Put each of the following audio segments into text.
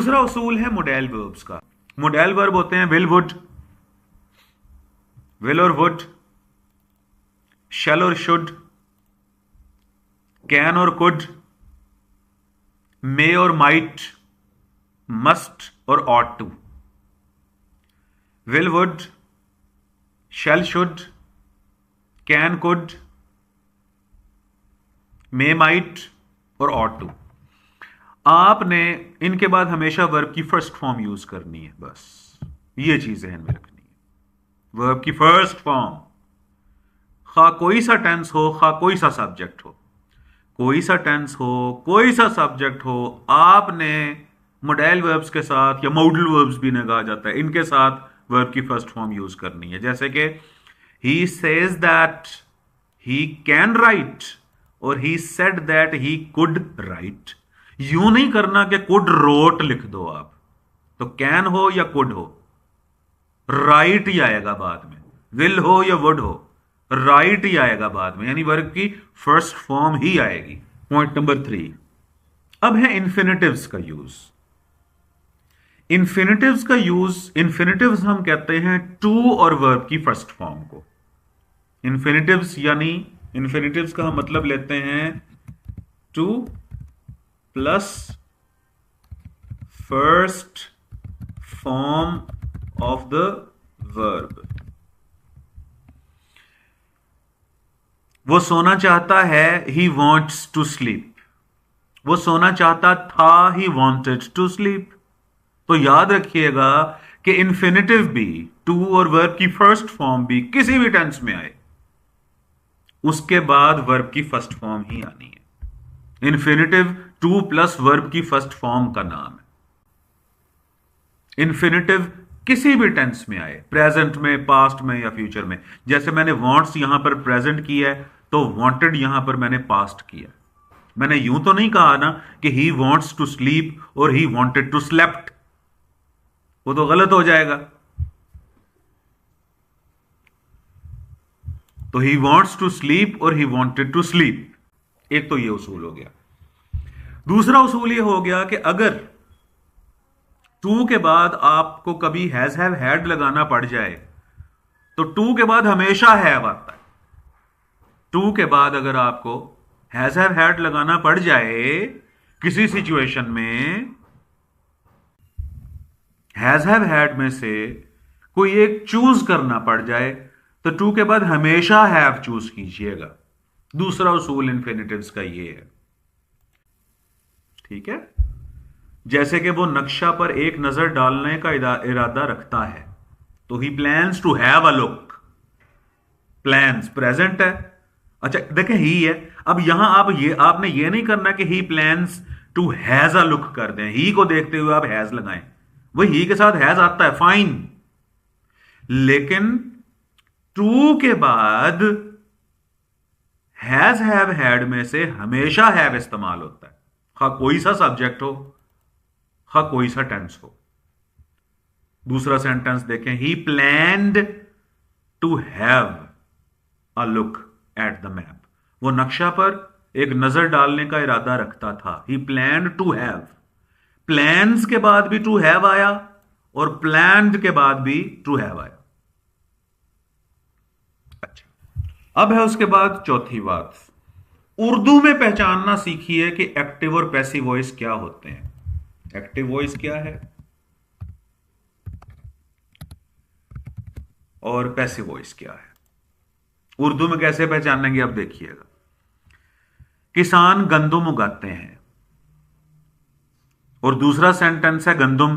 दूसरा उसूल है मोडेल वर्ब्स का। मोडेल वर्ब होते हैं विल वुड, विल और वुड, शैल और शुड, कैन और कुड, मे और माइट, मस्ट और ought to. Will would, shall should, can could, may might और ऑट टू। आपने इनके बाद हमेशा वर्ब की फर्स्ट फॉर्म यूज करनी है, बस ये चीज ध्यान में रखनी है। वर्ब की फर्स्ट फॉर्म, खा कोई सा टेंस हो, खा कोई सा सब्जेक्ट हो, कोई सा टेंस हो, कोई सा सब्जेक्ट हो, आपने मोडेल वर्ब्स के साथ या मॉडल वर्ब्स भी कहा जाता है, इनके साथ वर्ब की फर्स्ट फॉर्म यूज करनी है। जैसे कि he says that he can write और he said that he could write. यूं नहीं करना कि कुड रोट लिख दो आप, तो कैन हो या कुड हो, राइट ही आएगा बाद में। विल हो या वुड हो, राइट ही आएगा बाद में, यानी वर्ब की फर्स्ट फॉर्म ही आएगी। पॉइंट नंबर 3, अब है इंफिनिटिव्स का यूज। इंफिनिटिव्स का यूज, इंफिनिटिव्स हम कहते हैं टू और वर्ब की फर्स्ट फॉर्म को। इंफिनिटिव्स यानी इंफिनिटिव्स का हम मतलब लेते हैं two plus first form of the verb. वो सोना चाहता है, ही वॉन्ट्स टू स्लीप। वो सोना चाहता था, ही वॉन्टेड टू स्लीप। तो याद रखिएगा कि इंफिनिटिव भी, टू और वर्ब की फर्स्ट फॉर्म भी किसी भी टेंस में आए, उसके बाद वर्ब की फर्स्ट फॉर्म ही आनी है। इंफिनिटिव टू प्लस वर्ब की फर्स्ट फॉर्म का नाम है। इन्फिनेटिव किसी भी टेंस में आए, प्रेजेंट में, पास्ट में या फ्यूचर में। जैसे मैंने वांट्स यहां पर प्रेजेंट किया है, तो वांटेड यहां पर मैंने पास्ट किया। मैंने यूं तो नहीं कहा ना कि ही वांट्स टू स्लीप और ही वांटेड टू स्लेप्ट, वो तो गलत हो जाएगा। तो ही वांट्स टू स्लीप और ही वांटेड टू स्लीप, एक तो ये उसूल हो गया। दूसरा उसूल ये हो गया कि अगर टू के बाद आपको कभी हैज हैव हैड लगाना पड़ जाए, तो टू के बाद हमेशा हैव आता है। टू के बाद अगर आपको हैज हैव हैड लगाना पड़ जाए किसी सिचुएशन में, हैज हैव हैड में से कोई एक चूज करना पड़ जाए, तो टू के बाद हमेशा हैव चूज कीजिएगा। दूसरा उसूल इंफिनिटिव्स का ये है, ठीक है। जैसे कि वो नक्शा पर एक नजर डालने का इरादा रखता है, तो he plans to have a look. Plans present है, अच्छा देखें ही है। अब यहां आपने ये नहीं करना कि he plans to has a look कर दें, ही को देखते हुए आप हैज लगाएं। वही ही के साथ हैज आता है, फाइन, लेकिन टू के बाद हैज हैव हैड में से हमेशा हैव इस्तेमाल होता है, खा कोई सा सब्जेक्ट हो, खा कोई सा टेंस हो। दूसरा सेंटेंस देखें, he planned to have a look at the map. वो नक्शा पर एक नजर डालने का इरादा रखता था, ही प्लैन्ड टू हैव। प्लान्स के बाद भी टू हैव आया और प्लैन्ड के बाद भी टू हैव आया। अच्छा, अब है उसके बाद चौथी बात, उर्दू में पहचानना सीखिए कि एक्टिव और पैसिव वॉइस क्या होते हैं। एक्टिव वॉइस क्या है और पैसिव वॉइस क्या है, उर्दू में कैसे पहचानेंगे अब देखिएगा। किसान गंदुम उगाते हैं, और दूसरा सेंटेंस है गंदुम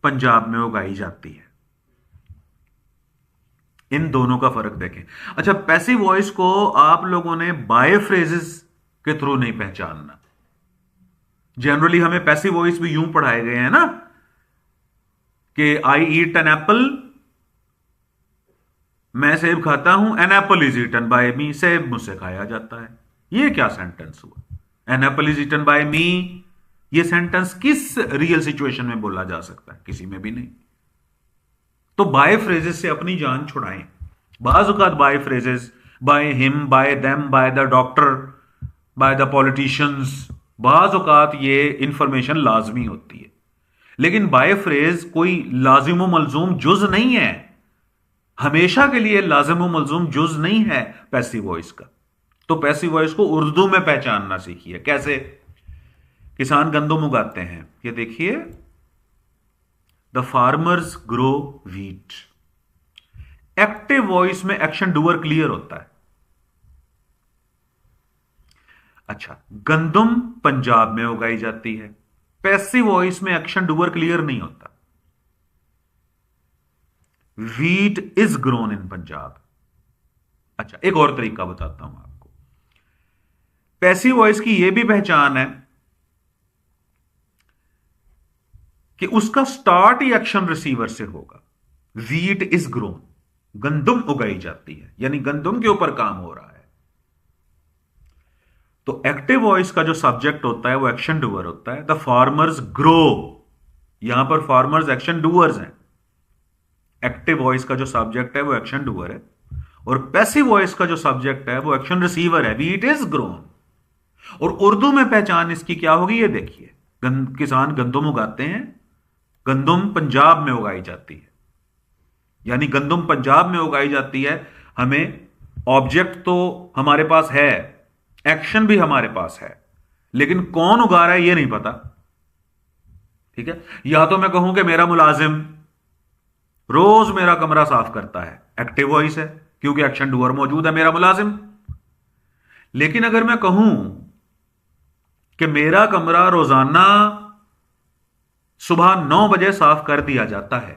पंजाब में उगाई जाती है। इन दोनों का फर्क देखें। अच्छा, पैसिव वॉइस को आप लोगों ने बाय फ्रेजेस के थ्रू नहीं पहचानना। जनरली हमें पैसिव वॉइस भी यूं पढ़ाए गए हैं ना कि आई ईट एन एप्पल, मैं सेब खाता हूं, an apple is eaten by me, सेब मुझसे खाया जाता है। ये क्या सेंटेंस हुआ? An apple is eaten by me, ये सेंटेंस किस रियल सिचुएशन में बोला जा सकता है? किसी में भी नहीं। तो बाय फ्रेजेस से अपनी जान छुड़ाएं। बाज़ औक़ात by phrases, by him, by them, by the doctor, by the politicians, बाज़ औक़ात ये इंफॉर्मेशन लाजमी होती है, लेकिन बाय फ्रेज कोई लाजिम मलजूम जुज नहीं है, हमेशा के लिए लाजिम मलजूम जुज नहीं है पैसिव वॉइस का। तो पैसिव वॉइस को उर्दू में पहचानना सीखिए। कैसे? किसान गंदम उगाते हैं, ये देखिए, the farmers grow wheat. Active voice में एक्शन डूअर क्लियर होता है। अच्छा, गंदम पंजाब में उगाई जाती है, पैसिव वॉइस में एक्शन डूअर क्लियर नहीं होता। Wheat is grown in Punjab. अच्छा, एक और तरीका बताता हूं आपको। पैसिव वॉइस की यह भी पहचान है कि उसका स्टार्ट ही एक्शन रिसीवर से होगा। व्हीट इज ग्रोन, गंदम उगाई जाती है, यानी गंदम के ऊपर काम हो रहा है। तो एक्टिव वॉइस का जो सब्जेक्ट होता है वो एक्शन डूअर होता है। द फार्मर्स ग्रो, यहां पर फार्मर्स एक्शन डूअर्स हैं। एक्टिव वॉइस का जो सब्जेक्ट है वो एक्शन डूअर है, और पैसिव वॉइस का जो सब्जेक्ट है वो एक्शन रिसीवर है। Wheat is grown. और उर्दू में पहचान इसकी क्या होगी, ये देखिए, किसान गंदम उगाते हैं, गंदम पंजाब में उगाई जाती है, यानी गंदम पंजाब में उगाई जाती है। हमें ऑब्जेक्ट तो हमारे पास है, एक्शन भी हमारे पास है, लेकिन कौन उगा रहा है यह नहीं पता। ठीक है, या तो मैं कहूं कि मेरा मुलाजिम रोज मेरा कमरा साफ करता है, एक्टिव वॉइस है, क्योंकि एक्शन डूअर मौजूद है, मेरा मुलाजिम। लेकिन अगर मैं कहूं कि मेरा कमरा रोजाना सुबह 9 बजे साफ कर दिया जाता है,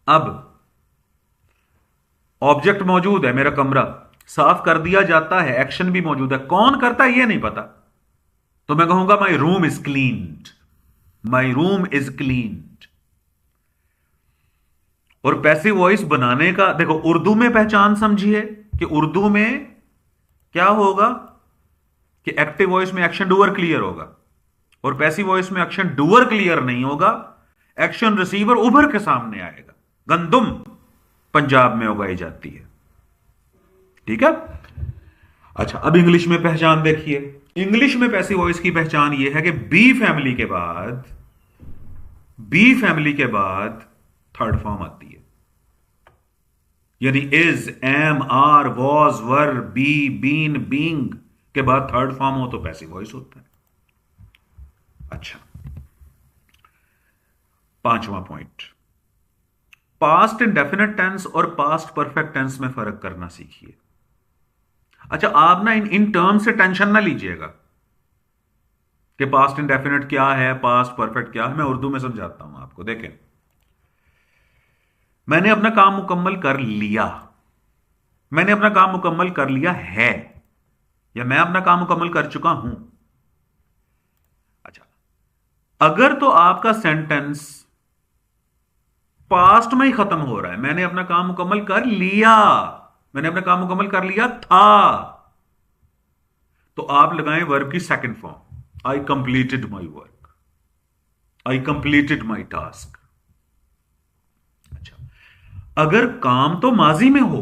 अब ऑब्जेक्ट मौजूद है, मेरा कमरा साफ कर दिया जाता है, एक्शन भी मौजूद है, कौन करता है यह नहीं पता, तो मैं कहूंगा my room is cleaned, my room is cleaned. और पैसिव वॉइस बनाने का देखो, उर्दू में पहचान समझिए कि उर्दू में क्या होगा कि एक्टिव वॉइस में एक्शन डूअर क्लियर होगा, और पैसिव वॉइस में एक्शन डूअर क्लियर नहीं होगा, एक्शन रिसीवर उभर के सामने आएगा। गंदम पंजाब में उगाई जाती है। ठीक है। अच्छा, अब इंग्लिश में पहचान देखिए। इंग्लिश में पैसिव वॉइस की पहचान यह है कि बी फैमिली के बाद थर्ड फॉर्म आती है, यानी is, am, are, was, were, be, been, being के बाद थर्ड फॉर्म हो तो पैसिव वॉइस होता है। अच्छा, 5वां पॉइंट, पास्ट इंडेफिनिट टेंस और पास्ट परफेक्ट टेंस में फर्क करना सीखिए। अच्छा, आप ना इन टर्म से टेंशन ना लीजिएगा कि पास्ट इंडेफिनिट क्या है, पास्ट परफेक्ट क्या है। मैं उर्दू में समझाता हूं आपको। देखें, मैंने अपना काम मुकम्मल कर लिया, मैंने अपना काम मुकम्मल कर लिया है, या मैं अपना काम मुकम्मल कर चुका हूं। अच्छा, अगर तो आपका सेंटेंस पास्ट में ही खत्म हो रहा है, मैंने अपना काम मुकम्मल कर लिया, मैंने अपना काम मुकम्मल कर लिया था, तो आप लगाएं वर्ब की second form, I completed my work, I completed my task. अच्छा, अगर काम तो माजी में हो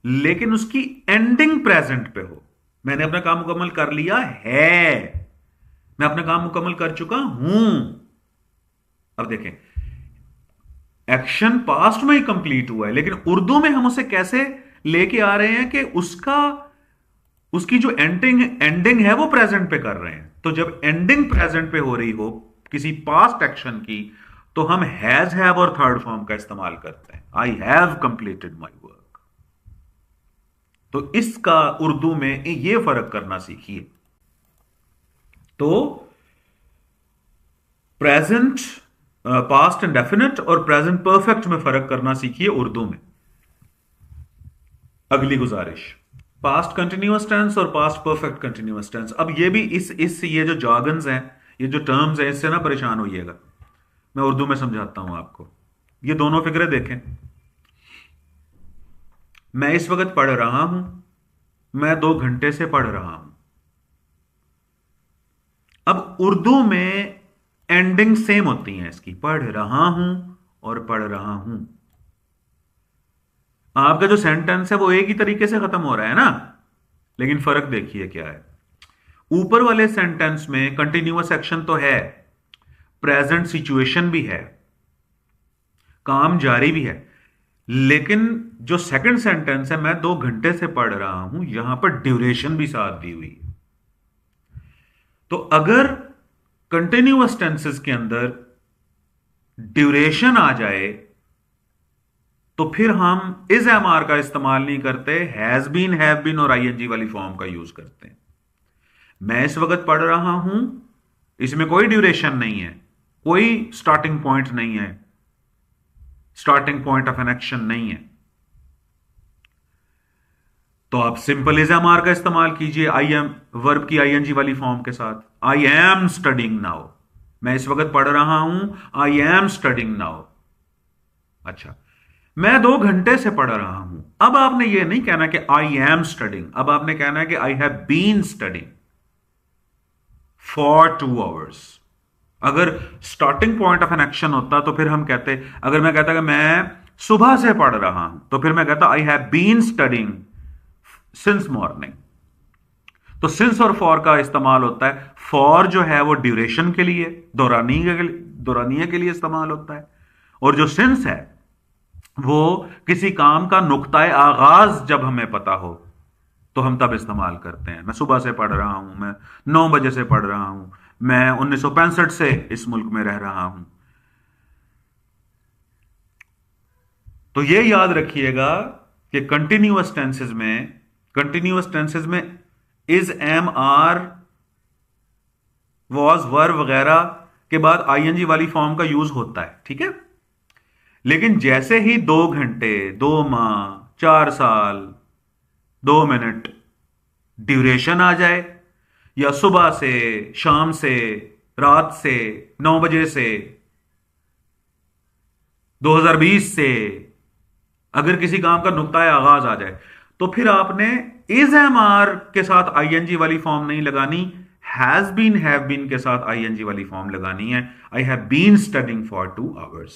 लेकिन उसकी एंडिंग प्रेजेंट पे हो, मैंने अपना काम मुकम्मल कर लिया है, मैं अपना काम मुकम्मल कर चुका हूं। अब देखें, एक्शन पास्ट में ही कंप्लीट हुआ है, लेकिन उर्दू में हम उसे कैसे लेके आ रहे हैं कि उसकी जो एंडिंग है वो प्रेजेंट पे कर रहे हैं। तो जब एंडिंग प्रेजेंट पे हो रही हो किसी पास्ट एक्शन की, तो हम हैज, हैव और थर्ड फॉर्म का इस्तेमाल करते हैं, I have completed my work. तो इसका उर्दू में ये फर्क करना सीखिए। तो प्रेजेंट, पास्ट इंडेफिनिट और प्रेजेंट परफेक्ट में फर्क करना सीखिए उर्दू में। अगली गुजारिश, पास्ट कंटिन्यूअस टेंस और पास्ट परफेक्ट कंटिन्यूअस टेंस। अब ये भी ये जो जॉगन्स हैं, ये जो टर्म्स हैं, इससे ना परेशान होइएगा, मैं उर्दू में समझाता हूं आपको। ये दोनों फिक्रे देखें, मैं इस वक्त पढ़ रहा हूं, मैं 2 घंटे से पढ़ रहा हूं। अब उर्दू में एंडिंग सेम होती है इसकी, पढ़ रहा हूं और पढ़ रहा हूं। आपका जो सेंटेंस है वो एक ही तरीके से खत्म हो रहा है ना, लेकिन फर्क देखिए क्या है। ऊपर वाले सेंटेंस में कंटिन्यूअस एक्शन तो है, प्रेजेंट सिचुएशन भी है, काम जारी भी है, लेकिन जो सेकंड सेंटेंस है, मैं 2 घंटे से पढ़ रहा हूं, यहां पर ड्यूरेशन भी साथ दी हुई है। तो अगर कंटिन्यूअस टेंसेस के अंदर ड्यूरेशन आ जाए तो फिर हम इज एम आर का इस्तेमाल नहीं करते, हैज बीन, हैव बीन और आईएनजी वाली फॉर्म का यूज करते हैं। मैं इस वक्त पढ़ रहा हूं, इसमें कोई ड्यूरेशन नहीं है, कोई स्टार्टिंग पॉइंट नहीं है, starting point of an action नहीं है। तो आप सिंपल इज एम आर का इस्तेमाल कीजिए आई एम वर्ब की आईएनजी वाली फॉर्म के साथ। आई एम स्टडिंग नाउ, मैं इस वक्त पढ़ रहा हूं, आई एम स्टडिंग नाउ। अच्छा, मैं 2 घंटे से पढ़ रहा हूं। अब आपने यह नहीं कहना कि आई एम स्टडिंग, अब आपने कहना है कि I have been studying for 2 hours. अगर starting point of an action होता तो फिर हम कहते, अगर मैं कहता कि मैं सुबह से पढ़ रहा हूं, तो फिर मैं कहता I have been studying since morning. तो सिंस और फॉर का इस्तेमाल होता है। फॉर जो है वो ड्यूरेशन के लिए, दौरानिये के लिए इस्तेमाल होता है, और जो सिंस है वो किसी काम का नुक्ताए आगाज जब हमें पता हो तो हम तब इस्तेमाल करते हैं। मैं सुबह से पढ़ रहा हूं, मैं 9 बजे से पढ़ रहा हूं, मैं 1965 से इस मुल्क में रह रहा हूं। तो ये याद रखिएगा कि कंटिन्यूअस टेंसेस में इज, एम, आर, वॉज, वर वगैरह के बाद आईएनजी वाली फॉर्म का यूज होता है, ठीक है। लेकिन जैसे ही 2 घंटे, 2 माह, 4 साल, 2 मिनट ड्यूरेशन आ जाए, या सुबह से, शाम से, रात से, 9 बजे से, 2020 से, अगर किसी काम का नुक्ताए आगाज आ जाए, तो फिर आपने इज, एम, आर के साथ आईएनजी वाली फॉर्म नहीं लगानी, हैज बीन, हैव बीन के साथ आईएनजी वाली फॉर्म लगानी है। I have been studying for 2 hours.